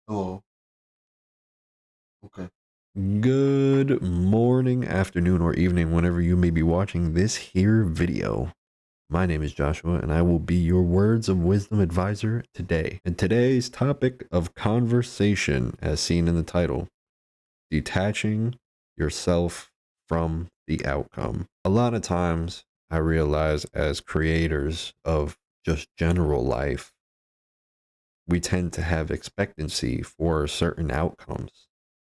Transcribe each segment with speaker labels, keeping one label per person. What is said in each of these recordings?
Speaker 1: Hello. Okay.
Speaker 2: Good morning, afternoon, or evening, whenever you may be watching this here video. My name is Joshua, and I will be your words of wisdom advisor today. And today's topic of conversation, as seen in the title, detaching yourself from the outcome. A lot of times, I realize as creators of just general life, we tend to have expectancy for certain outcomes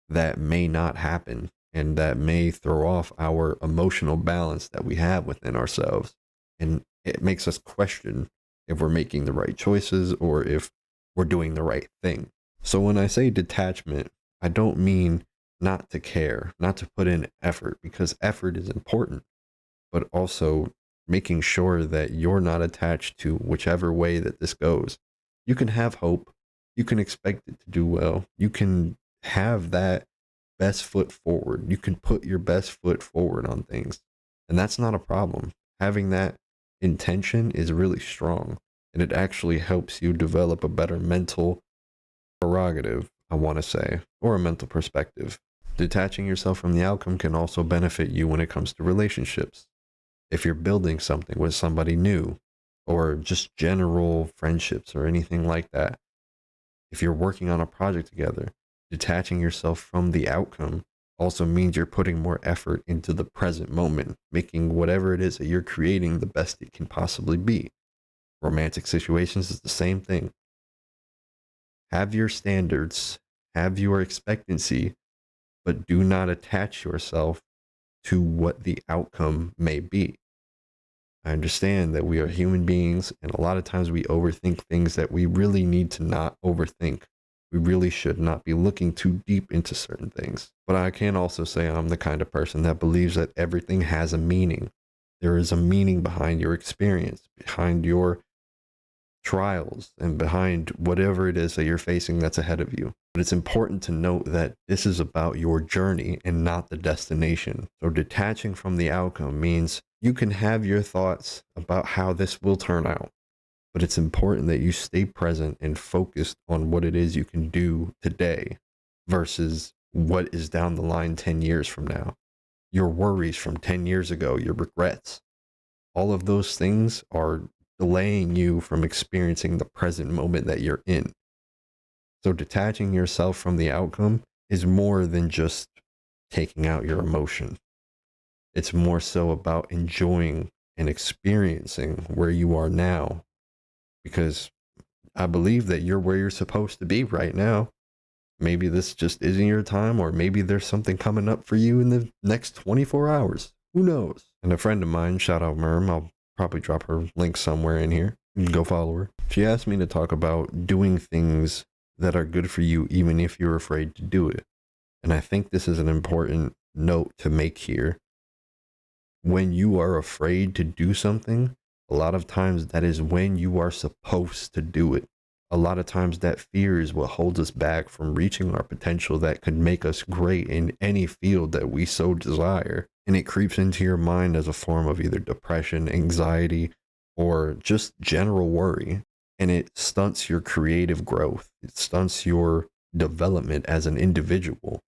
Speaker 2: that may not happen and that may throw off our emotional balance that we have within ourselves. And it makes us question if we're making the right choices or if we're doing the right thing. So when I say detachment, I don't mean not to care, not to put in effort, because effort is important, but also making sure that you're not attached to whichever way that this goes. You can have hope. You can expect it to do well. You can have that best foot forward. You can put your best foot forward on things. And that's not a problem. Having that intention is really strong. And it actually helps you develop a better mental prerogative, I want to say, or a mental perspective. Detaching yourself from the outcome can also benefit you when it comes to relationships. If you're building something with somebody new, or just general friendships or anything like that, if you're working on a project together, detaching yourself from the outcome also means you're putting more effort into the present moment, making whatever it is that you're creating the best it can possibly be. Romantic situations is the same thing. Have your standards, have your expectancy, but do not attach yourself to what the outcome may be. I understand that we are human beings, and a lot of times we overthink things that we really need to not overthink. We really should not be looking too deep into certain things. But I can also say I'm the kind of person that believes that everything has a meaning. There is a meaning behind your experience, behind your trials, and behind whatever it is that you're facing that's ahead of you. But it's important to note that this is about your journey and not the destination. So detaching from the outcome means you can have your thoughts about how this will turn out, but it's important that you stay present and focused on what it is you can do today versus what is down the line 10 years from now. Your worries from 10 years ago, your regrets, all of those things are delaying you from experiencing the present moment that you're in. So detaching yourself from the outcome is more than just taking out your emotion. It's more so about enjoying and experiencing where you are now, because I believe that you're where you're supposed to be right now. Maybe this just isn't your time, or maybe there's something coming up for you in the next 24 hours. Who knows? And a friend of mine, shout out Merm, I'll probably drop her link somewhere in here. You can go follow her. She asked me to talk about doing things that are good for you, even if you're afraid to do it. And I think this is an important note to make here. When you are afraid to do something, a lot of times that is when you are supposed to do it. A lot of times that fear is what holds us back from reaching our potential that could make us great in any field that we so desire. And it creeps into your mind as a form of either depression, anxiety, or just general worry. And it stunts your creative growth. It stunts your development as an individual,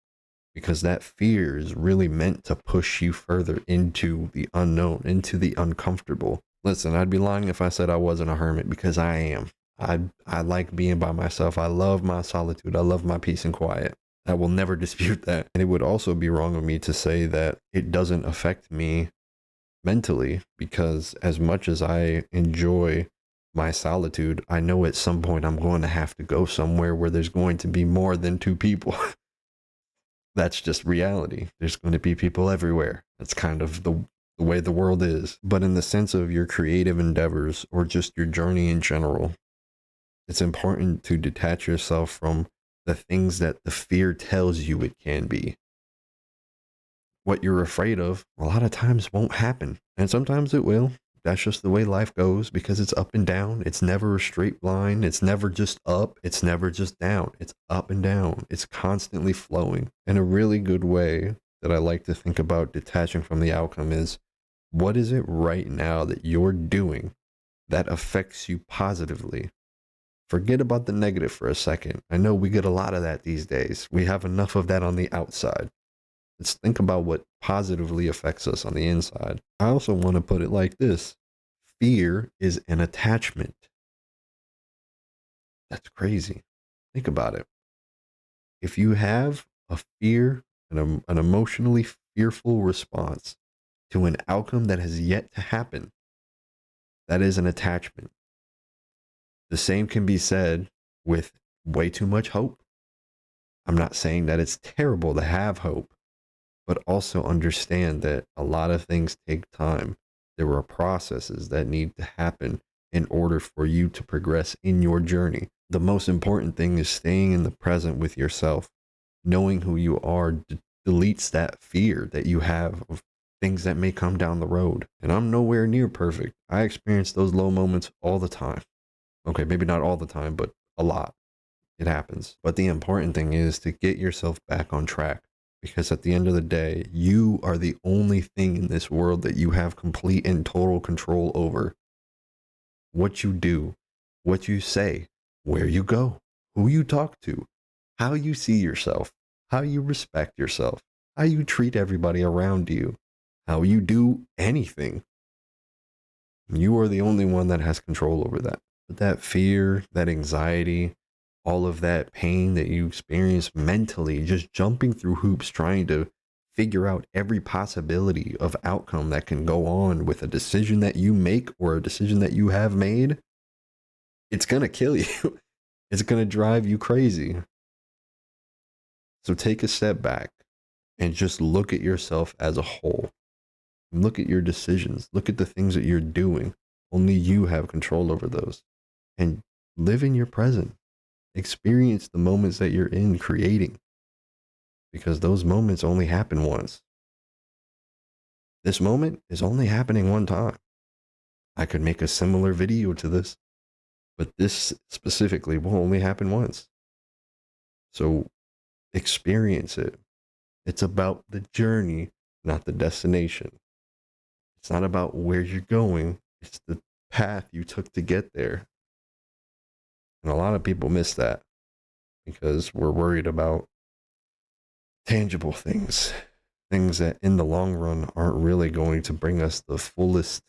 Speaker 2: because that fear is really meant to push you further into the unknown, into the uncomfortable. Listen, I'd be lying if I said I wasn't a hermit, because I am. I like being by myself. I love my solitude. I love my peace and quiet. I will never dispute that. And it would also be wrong of me to say that it doesn't affect me mentally, because as much as I enjoy my solitude, I know at some point I'm going to have to go somewhere where there's going to be more than two people. That's just reality. There's going to be people everywhere. That's kind of the way the world is. But in the sense of your creative endeavors or just your journey in general, it's important to detach yourself from the things that the fear tells you it can be. What you're afraid of, a lot of times won't happen. And sometimes it will. That's just the way life goes, because it's up and down. It's never a straight line. It's never just up. It's never just down. It's up and down. It's constantly flowing. And a really good way that I like to think about detaching from the outcome is, what is it right now that you're doing that affects you positively? Forget about the negative for a second. I know we get a lot of that these days. We have enough of that on the outside. Let's think about what positively affects us on the inside. I also want to put it like this: fear is an attachment. That's crazy. Think about it. If you have a fear, an emotionally fearful response to an outcome that has yet to happen, that is an attachment. The same can be said with way too much hope. I'm not saying that it's terrible to have hope, but also understand that a lot of things take time. There are processes that need to happen in order for you to progress in your journey. The most important thing is staying in the present with yourself. Knowing who you are deletes that fear that you have of things that may come down the road. And I'm nowhere near perfect. I experience those low moments all the time. Okay, maybe not all the time, but a lot. It happens. But the important thing is to get yourself back on track, because at the end of the day, you are the only thing in this world that you have complete and total control over. What you do, what you say, where you go, who you talk to, how you see yourself, how you respect yourself, how you treat everybody around you, how you do anything. You are the only one that has control over that. But that fear, that anxiety, all of that pain that you experience mentally, just jumping through hoops, trying to figure out every possibility of outcome that can go on with a decision that you make or a decision that you have made, it's going to kill you. It's going to drive you crazy. So take a step back and just look at yourself as a whole. Look at your decisions. Look at the things that you're doing. Only you have control over those. And live in your present. Experience the moments that you're in creating, because those moments only happen once. This moment is only happening one time. I could make a similar video to this, but this specifically will only happen once. So experience it. It's about the journey, not the destination. It's not about where you're going. It's the path you took to get there. And a lot of people miss that because we're worried about tangible things, things that in the long run aren't really going to bring us the fullest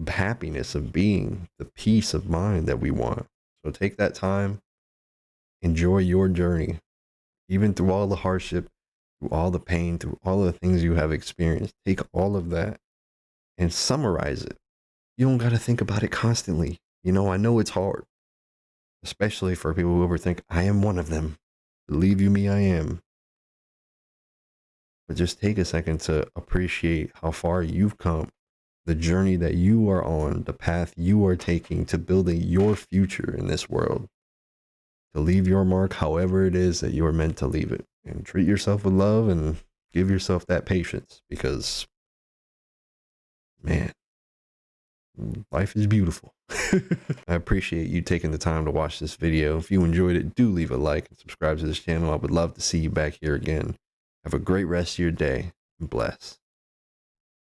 Speaker 2: happiness of being, the peace of mind that we want. So take that time, enjoy your journey, even through all the hardship, through all the pain, through all the things you have experienced. Take all of that and summarize it. You don't got to think about it constantly. I know it's hard, especially for people who overthink. I am one of them. Believe you me, I am. But just take a second to appreciate how far you've come, the journey that you are on, the path you are taking to building your future in this world, to leave your mark however it is that you are meant to leave it. And treat yourself with love and give yourself that patience, because, man, life is beautiful. I appreciate you taking the time to watch this video. If you enjoyed it, do leave a like and subscribe to this channel. I would love to see you back here again. Have a great rest of your day and bless.